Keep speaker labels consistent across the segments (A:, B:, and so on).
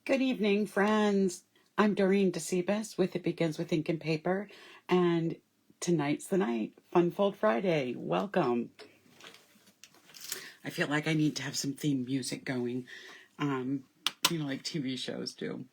A: Good evening, friends. I'm Dorene Decibus with It Begins with Ink and Paper, and tonight's the night, Fun Fold Friday. Welcome. I feel like I need to have some theme music going, like TV shows do.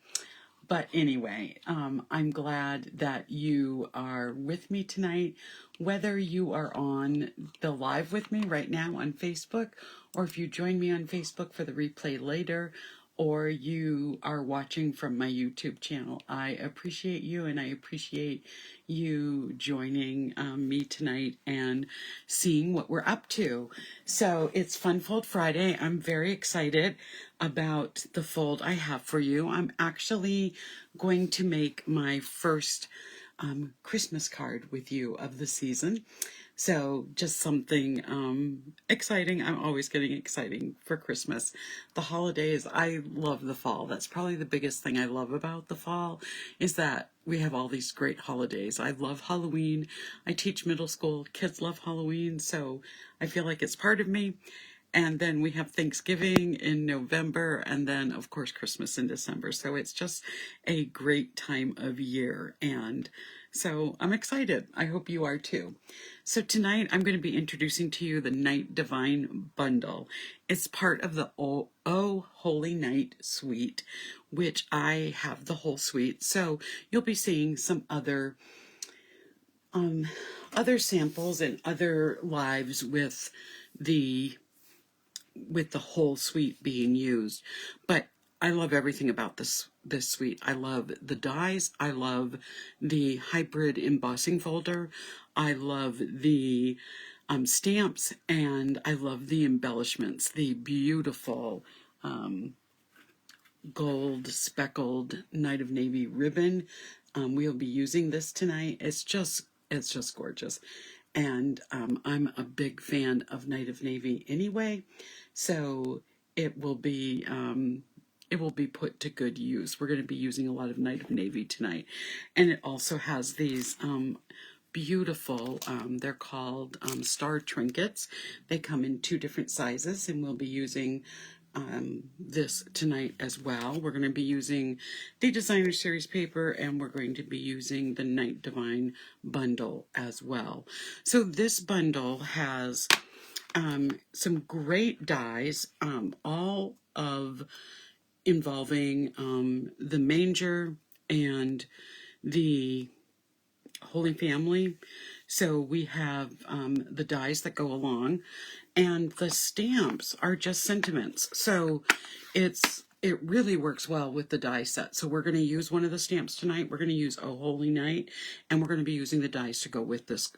A: But anyway, I'm glad that you are with me tonight, whether you are on the live with me right now on Facebook, or if you join me on Facebook for the replay later, or you are watching from my YouTube channel. I appreciate you, and I appreciate you joining me tonight and seeing what we're up to. So it's Fun Fold Friday. I'm very excited about the fold I have for you. I'm actually going to make my first Christmas card with you of the season. So just something exciting. I'm always getting exciting for Christmas. The holidays, I love the fall. That's probably the biggest thing I love about the fall is that we have all these great holidays. I love Halloween. I teach middle school. Kids love Halloween, so I feel like it's part of me. And then we have Thanksgiving in November, and then, of course, Christmas in December. So it's just a great time of year. And so I'm excited. I hope you are too. So tonight I'm going to be introducing to you the Night Divine Bundle. It's part of the Oh Holy Night suite, which I have the whole suite. So you'll be seeing some other samples and other lives with the whole suite being used. But I love everything about this suite. I love the dies. I love the hybrid embossing folder. I love the stamps, and I love the embellishments, the beautiful gold speckled Night of Navy ribbon. We'll be using this tonight. It's just gorgeous. And I'm a big fan of Night of Navy anyway, so it will be put to good use. We're going to be using a lot of Night of Navy tonight. And it also has these beautiful, they're called star trinkets. They come in 2 different sizes, and we'll be using this tonight as well. We're going to be using the designer series paper, and we're going to be using the Night Divine bundle as well. So this bundle has some great dies, all of involving the manger and the Holy Family. So we have the dies that go along, and the stamps are just sentiments. So it really works well with the die set. So we're going to use one of the stamps tonight. We're going to use Oh Holy Night, and we're going to be using the dies to go with this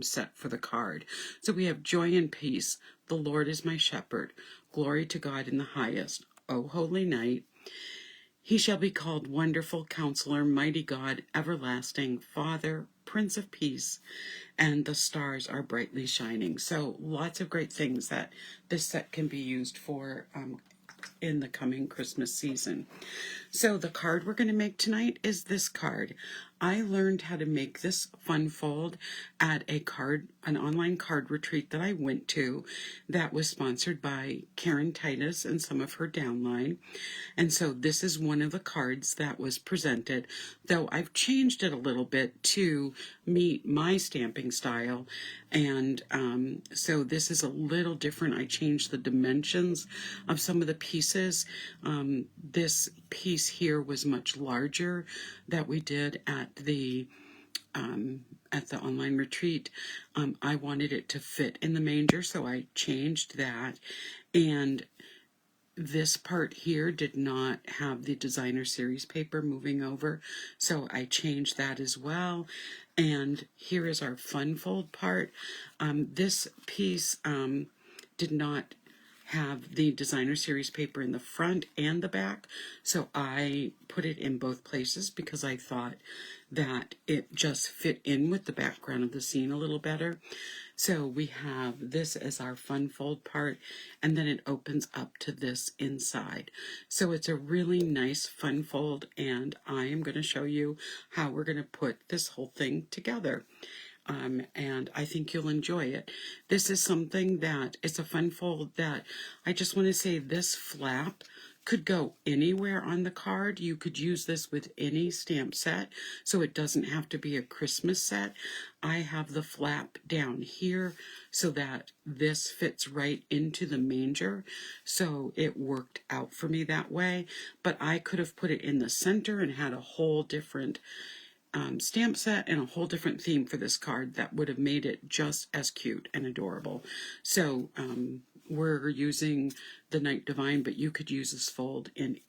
A: set for the card. So we have Joy and Peace. The Lord is my shepherd. Glory to God in the highest. Oh Holy Night. He shall be called Wonderful Counselor, Mighty God, Everlasting Father, Prince of Peace, and the stars are brightly shining. So lots of great things that this set can be used for in the coming Christmas season. So the card we're going to make tonight is this card. I learned how to make this fun fold at an online card retreat that I went to that was sponsored by Karen Titus and some of her downline. And so this is one of the cards that was presented, though I've changed it a little bit to meet my stamping style. And so this is a little different. I changed the dimensions of some of the pieces. This piece here was much larger that we did at the online retreat. I wanted it to fit in the manger, so I changed that. And this part here did not have the designer series paper moving over, so I changed that as well. And here is our fun fold part. This piece did not have the designer series paper in the front and the back, so I put it in both places because I thought that it just fit in with the background of the scene a little better. So we have this as our fun fold part, and then it opens up to this inside. So it's a really nice fun fold, and I am going to show you how we're going to put this whole thing together. And I think you'll enjoy it. This is something that it's a fun fold that I just want to say this flap could go anywhere on the card. You could use this with any stamp set, so it doesn't have to be a Christmas set. I have the flap down here so that this fits right into the manger, so it worked out for me that way. But I could have put it in the center and had a whole different stamp set and a whole different theme for this card that would have made it just as cute and adorable. So we're using the Night Divine, but you could use this fold in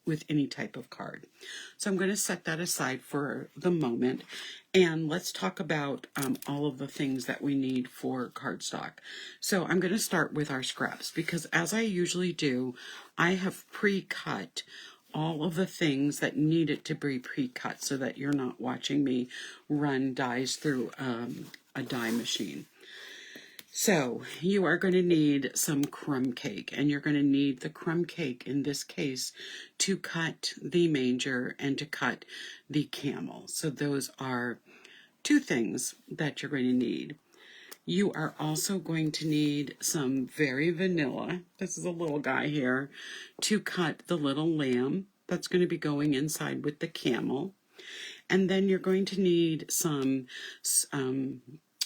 A: with any type of card. So I'm going to set that aside for the moment, and let's talk about all of the things that we need for cardstock. So I'm going to start with our scraps, because as I usually do, I have pre-cut all of the things that needed to be pre-cut so that you're not watching me run dies through a die machine. So you are going to need some crumb cake, and you're going to need the crumb cake in this case to cut the manger and to cut the camel. So those are two things that you're going to need. You are also going to need some very vanilla, this is a little guy here, to cut the little lamb that's going to be going inside with the camel. And then you're going to need some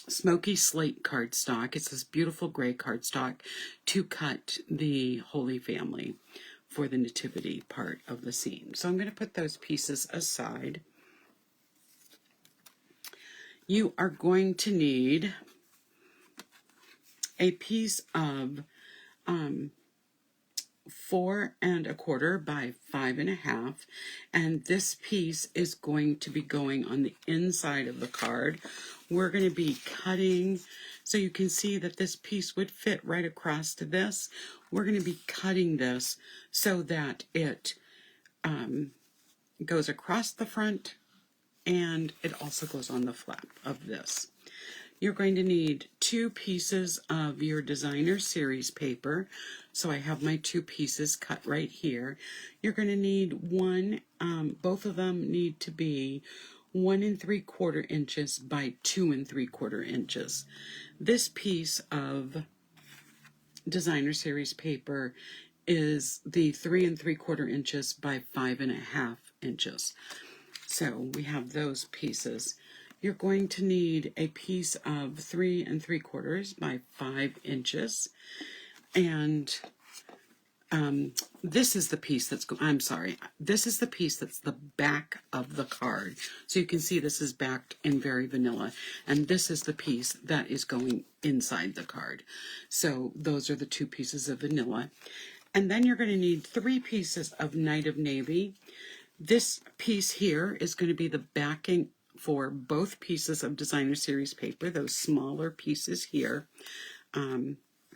A: Smokey Slate cardstock. It's this beautiful gray cardstock to cut the Holy Family for the nativity part of the scene. So I'm going to put those pieces aside. You are going to need a piece of 4 1/4 by 5 1/2, and this piece is going to be going on the inside of the card. We're going to be cutting, so you can see that this piece would fit right across to this. We're going to be cutting this so that it goes across the front, and it also goes on the flap of this. You're going to need 2 pieces of your designer series paper. So I have my 2 pieces cut right here. You're going to need one, both of them need to be 1 3/4 inches by 2 3/4 inches. This piece of designer series paper is the 3 3/4 inches by 5 1/2 inches. So we have those pieces. You're going to need a piece of 3 3/4 by 5 inches. And this is the piece that's, this is the piece that's the back of the card. So you can see this is backed in very vanilla. And this is the piece that is going inside the card. So those are the 2 pieces of vanilla. And then you're going to need 3 pieces of Night of Navy. This piece here is going to be the backing for both pieces of designer series paper, those smaller pieces here.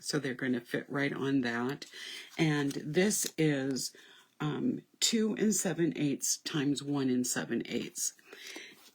A: So they're going to fit right on that. And this is 2 7/8 times 1 7/8.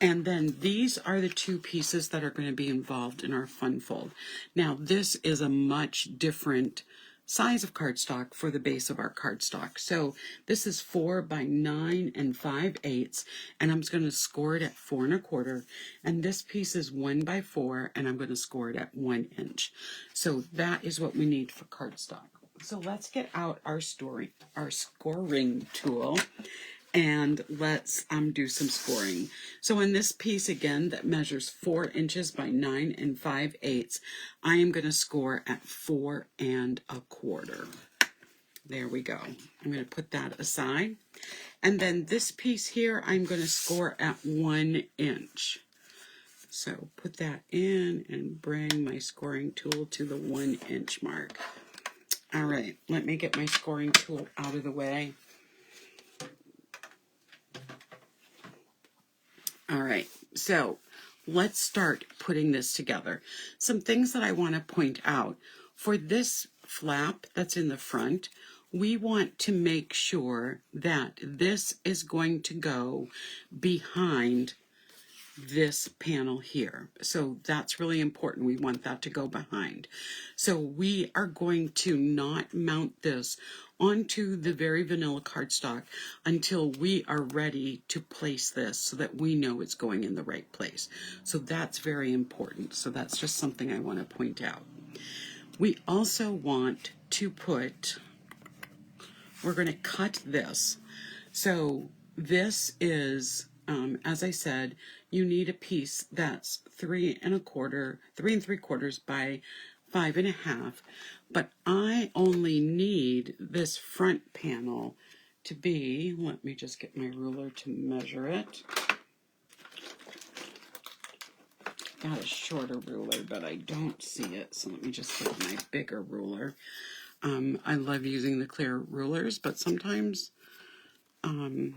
A: And then these are the 2 pieces that are going to be involved in our fun fold. Now this is a much different size of cardstock for the base of our cardstock. So this is 4 by 9 5/8, and I'm just going to score it at 4 1/4. And this piece is 1 by 4, and I'm going to score it at 1 inch. So that is what we need for cardstock. So let's get out our scoring tool, and let's do some scoring. So in this piece again that measures 4 inches by 9 5/8, I am going to score at 4 1/4. There we go. I'm going to put that aside. And then this piece here, I'm going to score at 1 inch. So put that in and bring my scoring tool to the 1 inch mark. All right, let me get my scoring tool out of the way. All right, so let's start putting this together. Some things that I want to point out. For this flap that's in the front, we want to make sure that this is going to go behind this panel here. So that's really important. We want that to go behind. So we are going to not mount this onto the very vanilla cardstock until we are ready to place this so that we know it's going in the right place. So that's very important. So that's just something I want to point out. We also want to put we're going to cut this. So this is, as I said, you need a piece that's 3 3 3/4 by 5.5. But I only need this front panel to be, let me just get my ruler to measure it. Got a shorter ruler, but I don't see it, so let me just get my bigger ruler. I love using the clear rulers, but sometimes the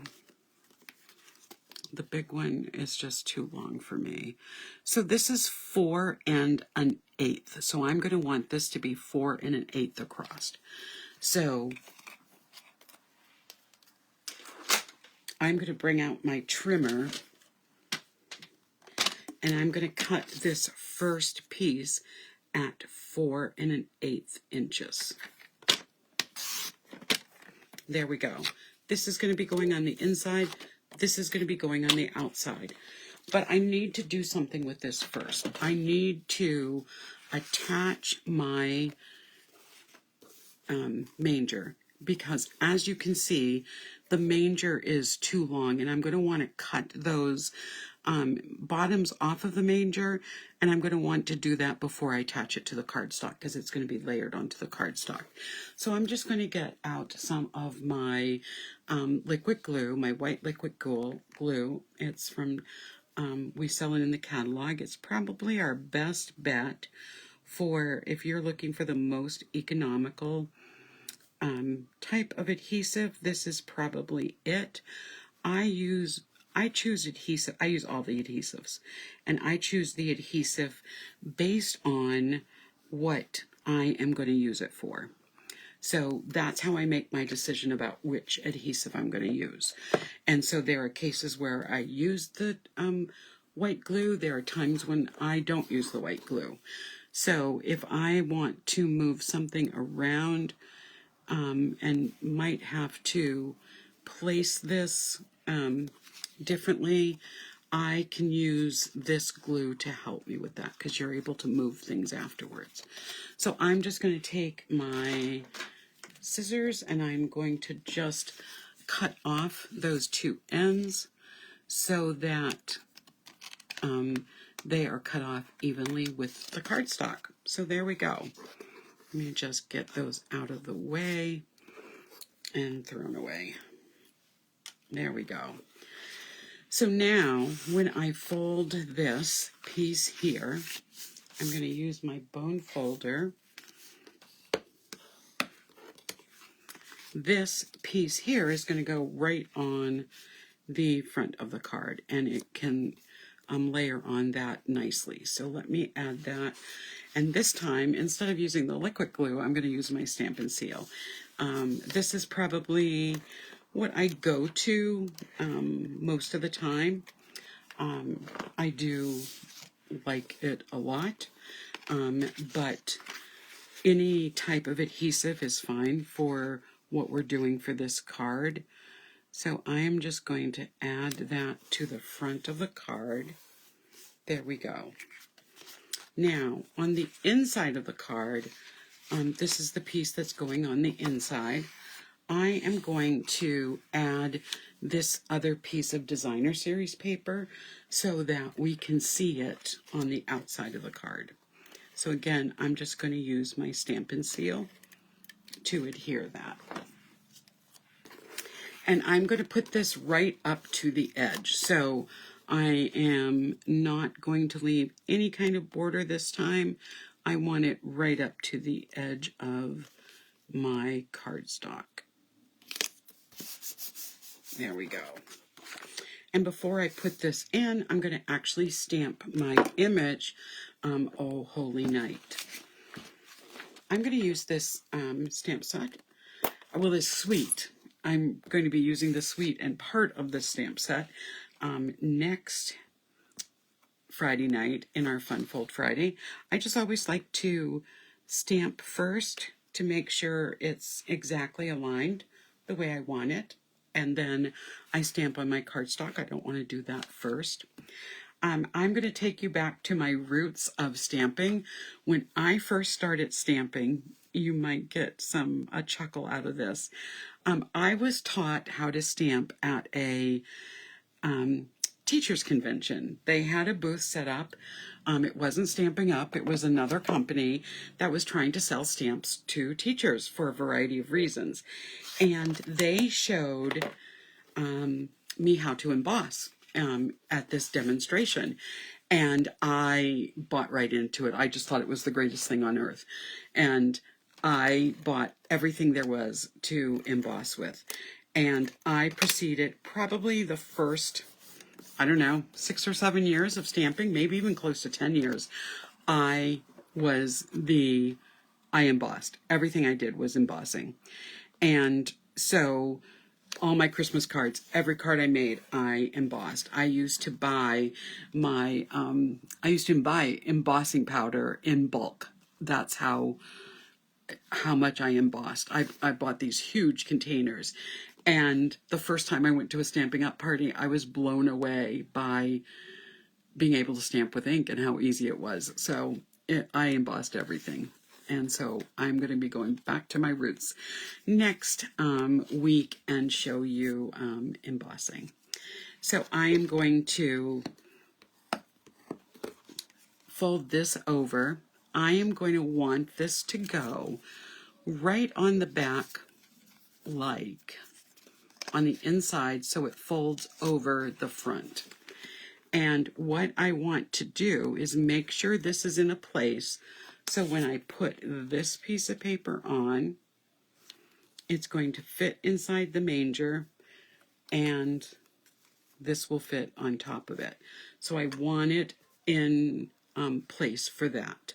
A: big one is just too long for me. So this is 4 1/8. So I'm going to want this to be 4 1/8 across. So I'm going to bring out my trimmer, and I'm going to cut this first piece at 4 1/8 inches. There we go. This is going to be going on the inside. This is going to be going on the outside. But I need to do something with this first. I need to attach my manger, because as you can see, the manger is too long, and I'm going to want to cut those bottoms off of the manger, and I'm going to want to do that before I attach it to the cardstock, because it's going to be layered onto the cardstock. So I'm just going to get out some of my liquid glue, my white liquid glue. It's from, we sell it in the catalog. It's probably our best bet for if you're looking for the most economical type of adhesive. This is probably it. I choose adhesive. I use all the adhesives, and I choose the adhesive based on what I am going to use it for. So that's how I make my decision about which adhesive I'm going to use. And so there are cases where I use the white glue. There are times when I don't use the white glue. So if I want to move something around and might have to place this differently, I can use this glue to help me with that, because you're able to move things afterwards. So I'm just going to take my scissors and I'm going to just cut off those two ends so that they are cut off evenly with the cardstock. So there we go. Let me just get those out of the way and thrown away. There we go. So now, when I fold this piece here, I'm going to use my bone folder. This piece here is going to go right on the front of the card, and it can layer on that nicely. So let me add that. And this time, instead of using the liquid glue, I'm going to use my Stampin' Seal. This is probably what I go to most of the time. I do like it a lot, but any type of adhesive is fine for what we're doing for this card. So I am just going to add that to the front of the card. There we go. Now, on the inside of the card, this is the piece that's going on the inside. I am going to add this other piece of designer series paper so that we can see it on the outside of the card. So again, I'm just going to use my Stampin' Seal to adhere that. And I'm going to put this right up to the edge. So I am not going to leave any kind of border this time. I want it right up to the edge of my cardstock. There we go. And before I put this in, I'm going to actually stamp my image, Oh Holy Night. I'm going to use this stamp set, well, this suite. I'm going to be using the suite and part of the stamp set next Friday night in our Fun Fold Friday. I just always like to stamp first to make sure it's exactly aligned the way I want it. And then I stamp on my cardstock. I don't want to do that first. I'm going to take you back to my roots of stamping. When I first started stamping, you might get a chuckle out of this. I was taught how to stamp at a teachers convention. They had a booth set up. It wasn't Stamping Up. It was another company that was trying to sell stamps to teachers for a variety of reasons. And they showed me how to emboss at this demonstration. And I bought right into it. I just thought it was the greatest thing on earth. And I bought everything there was to emboss with. And I proceeded probably the first, I don't know, 6 or 7 years of stamping, maybe even close to 10 years. I embossed. Everything I did was embossing. And so all my Christmas cards, every card I made, I embossed. I used to buy embossing powder in bulk. That's how much I embossed. I bought these huge containers. And the first time I went to a Stamping Up party, I was blown away by being able to stamp with ink and how easy it was. So I embossed everything. And so I'm going to be going back to my roots next week and show you embossing. So I am going to fold this over. I am going to want this to go right on the back, like on the inside, so it folds over the front. And what I want to do is make sure this is in a place so when I put this piece of paper on, it's going to fit inside the manger and this will fit on top of it. So I want it in place for that.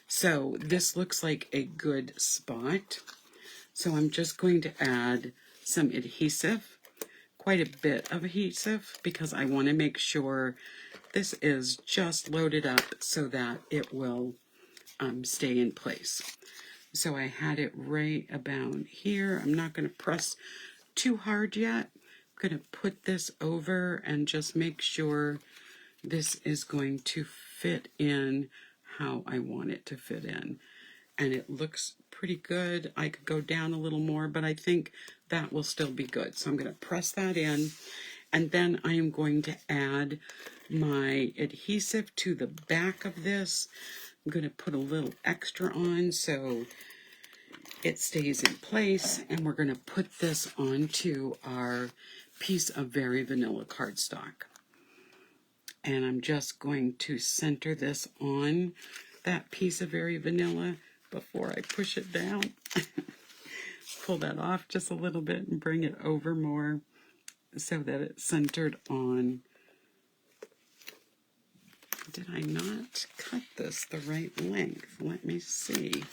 A: So this looks like a good spot. So I'm just going to add some adhesive, quite a bit of adhesive, because I want to make sure this is just loaded up so that it will stay in place. So I had it right about here. I'm not going to press too hard yet. I'm going to put this over and just make sure this is going to fit in how I want it to fit in. And it looks pretty good. I could go down a little more, but I think that will still be good. So I'm going to press that in, and then I am going to add my adhesive to the back of this. I'm going to put a little extra on so it stays in place, and we're going to put this onto our piece of Very Vanilla cardstock. And I'm just going to center this on that piece of Very Vanilla before I push it down. Pull that off just a little bit and bring it over more so that it's centered on. Did I not cut this the right length? Let me see.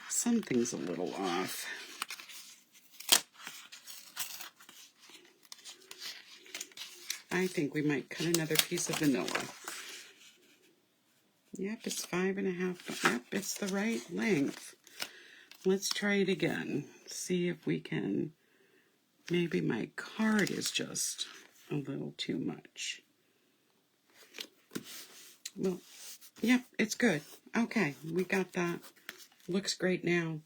A: Something's a little off. I think we might cut another piece of vanilla. Yep, it's 5.5. Yep, it's the right length. Let's try it again. See if we can. Maybe my card is just a little too much. Well, yep, it's good. Okay, we got that. Looks great now.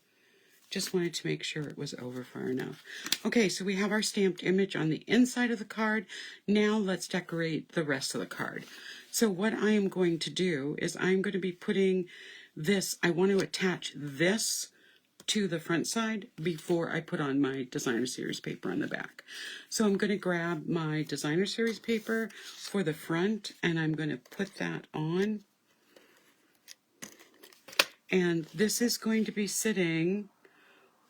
A: Just wanted to make sure it was over far enough. Okay, so we have our stamped image on the inside of the card. Now let's decorate the rest of the card. So what I am going to do is I'm going to be putting this, I want to attach this to the front side before I put on my designer series paper on the back. So I'm going to grab my designer series paper for the front and I'm going to put that on. And this is going to be sitting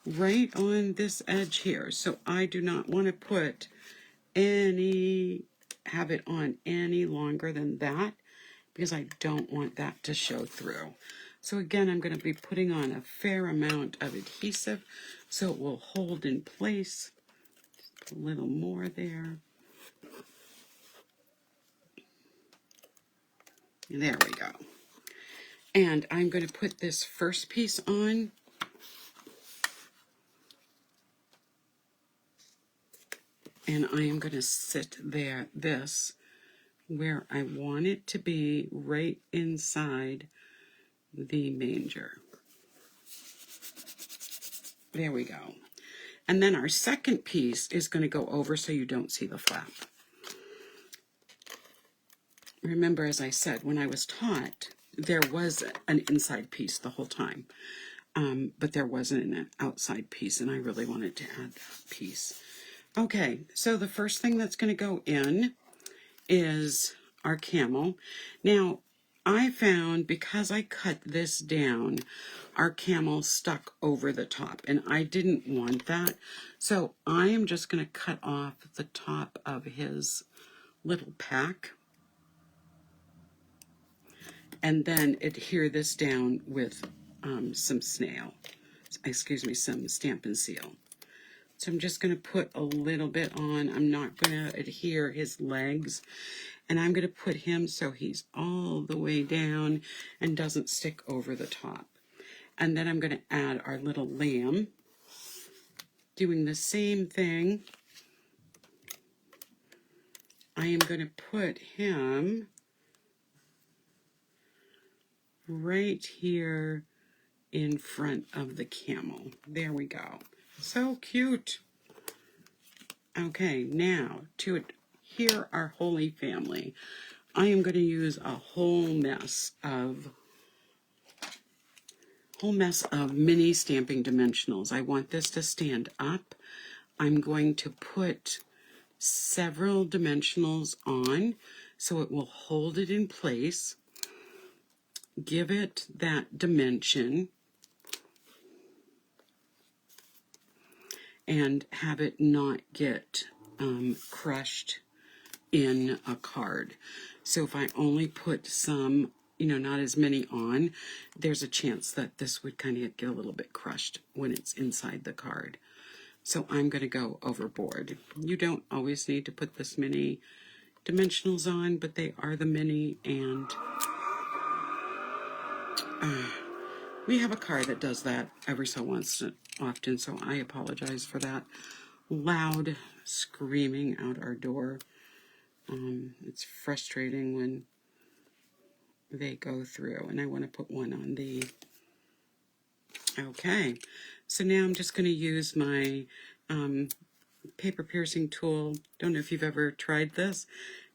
A: right on this edge here. So I do not want to have it on any longer than that because I don't want that to show through. So again, I'm going to be putting on a fair amount of adhesive so it will hold in place. Put a little more there. There we go. And I'm going to put this first piece on. And I am going to sit this where I want it to be, right inside the manger. There we go. And then our second piece is going to go over so you don't see the flap. Remember, as I said, when I was taught, there was an inside piece the whole time. But there wasn't an outside piece, and I really wanted to add that piece. Okay, so the first thing that's going to go in is our camel. Now, I found because I cut this down, our camel stuck over the top, and I didn't want that. So I am just going to cut off the top of his little pack and then adhere this down with some some Stampin' Seal. So I'm just going to put a little bit on. I'm not going to adhere his legs. And I'm going to put him so he's all the way down and doesn't stick over the top. And then I'm going to add our little lamb, doing the same thing. I am going to put him right here in front of the camel. There we go. So cute. Okay, now to adhere our Holy Family, I am going to use a whole mess of mini stamping dimensionals. I want this to stand up. I'm going to put several dimensionals on so it will hold it in place, give it that dimension, and have it not get crushed in a card. So if I only put some, not as many on, there's a chance that this would kind of get a little bit crushed when it's inside the card. So I'm going to go overboard. You don't always need to put this many dimensionals on, but they are the mini, and we have a card that does that every so often, so I apologize for that loud screaming out our door. It's frustrating when they go through, and I want to put one on the... Okay, so now I'm just going to use my paper piercing tool. Don't know if you've ever tried this,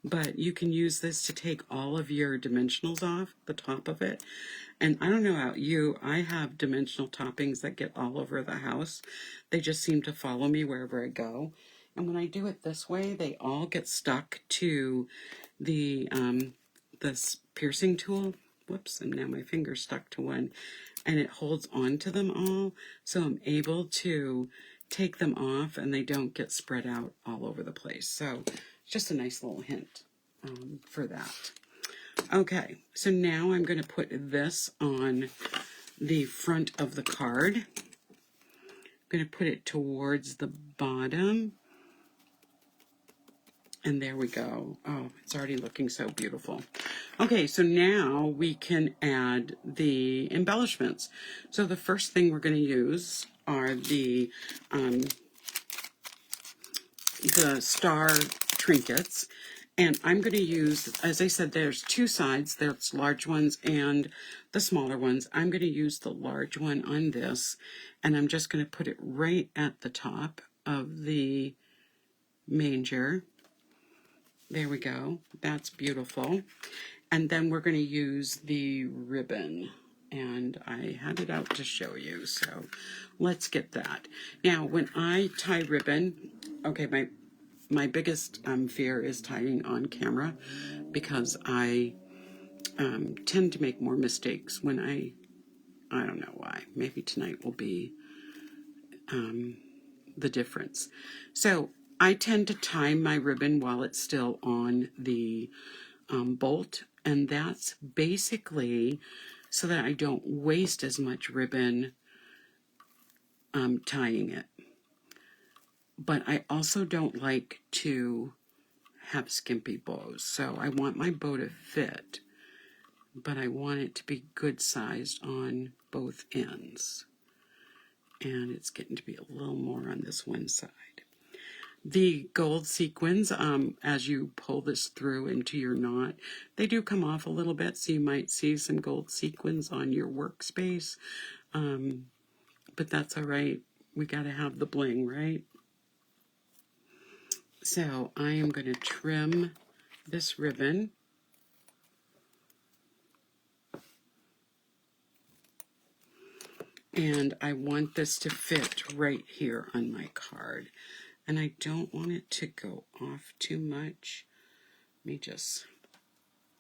A: but you can use this to take all of your dimensionals off the top of it. And I don't know about you, I have dimensional toppings that get all over the house. They just seem to follow me wherever I go. And when I do it this way, they all get stuck to the this piercing tool. Whoops, and now my finger's stuck to one. And it holds on to them all, so I'm able to take them off and they don't get spread out all over the place. So just a nice little hint for that. Okay, so now I'm going to put this on the front of the card. I'm going to put it towards the bottom. And there we go. Oh, it's already looking so beautiful. Okay, so now we can add the embellishments. So the first thing we're going to use are the star trinkets. And I'm going to use, as I said, there's two sides. There's large ones and the smaller ones. I'm going to use the large one on this, and I'm just going to put it right at the top of the manger. There we go. That's beautiful. And then we're going to use the ribbon. And I had it out to show you, so let's get that. Now, when I tie ribbon, okay, my biggest fear is tying on camera, because I tend to make more mistakes when I don't know why. Maybe tonight will be the difference. So I tend to tie my ribbon while it's still on the bolt, and that's basically so that I don't waste as much ribbon tying it. But I also don't like to have skimpy bows, so I want my bow to fit, but I want it to be good sized on both ends. And it's getting to be a little more on this one side. The gold sequins, as you pull this through into your knot, they do come off a little bit, so you might see some gold sequins on your workspace, but that's all right. We got to have the bling, right? So I am going to trim this ribbon. And I want this to fit right here on my card. And I don't want it to go off too much. Let me just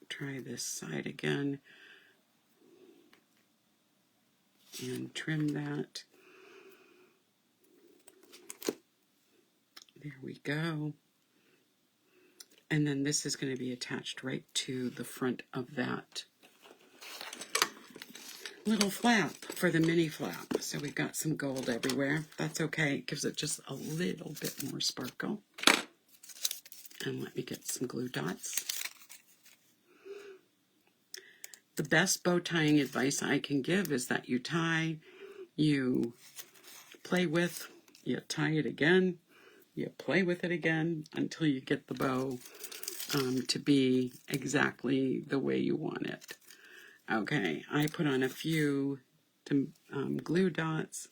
A: try this side again and trim that. There we go. And then this is going to be attached right to the front of that little flap for the mini flap. So we've got some gold everywhere. That's okay. It gives it just a little bit more sparkle. And let me get some glue dots. The best bow tying advice I can give is that you tie, you play with, you tie it again, you play with it again until you get the bow to be exactly the way you want it. Okay, I put on a few glue dots,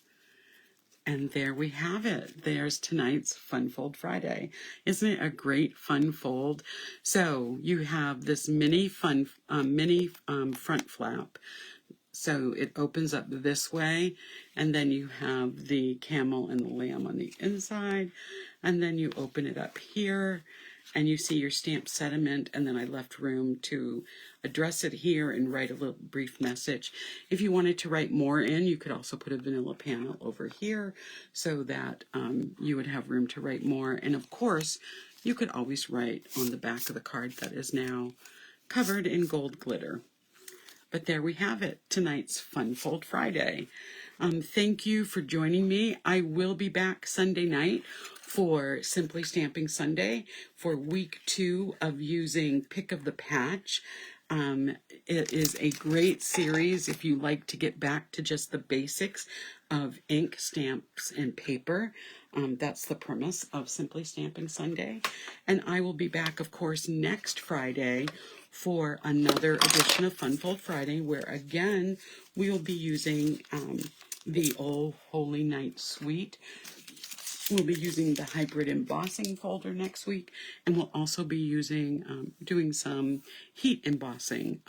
A: and there we have it. There's tonight's Fun Fold Friday. Isn't it a great fun fold? So you have this mini front flap. So it opens up this way, and then you have the camel and the lamb on the inside, and then you open it up here, and you see your stamped sentiment, and then I left room to address it here and write a little brief message. If you wanted to write more in, you could also put a vanilla panel over here so that you would have room to write more. And of course, you could always write on the back of the card that is now covered in gold glitter. But there we have it, tonight's Fun Fold Friday. Thank you for joining me. I will be back Sunday night for Simply Stamping Sunday for week 2 of using Pick of the Patch. It is a great series if you like to get back to just the basics of ink, stamps, and paper. That's the premise of Simply Stamping Sunday. And I will be back, of course, next Friday for another edition of Fun Fold Friday, where again we will be using the Old Holy Night Suite. We'll be using the hybrid embossing folder next week, and we'll also be using doing some heat embossing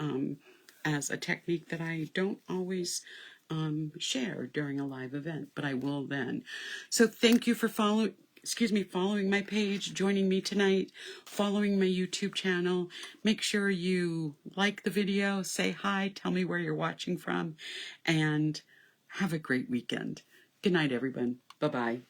A: as a technique that I don't always share during a live event, but I will then. So thank you for following my page, joining me tonight, following my YouTube channel. Make sure you like the video, say hi, tell me where you're watching from, and have a great weekend. Good night, everyone. Bye-bye.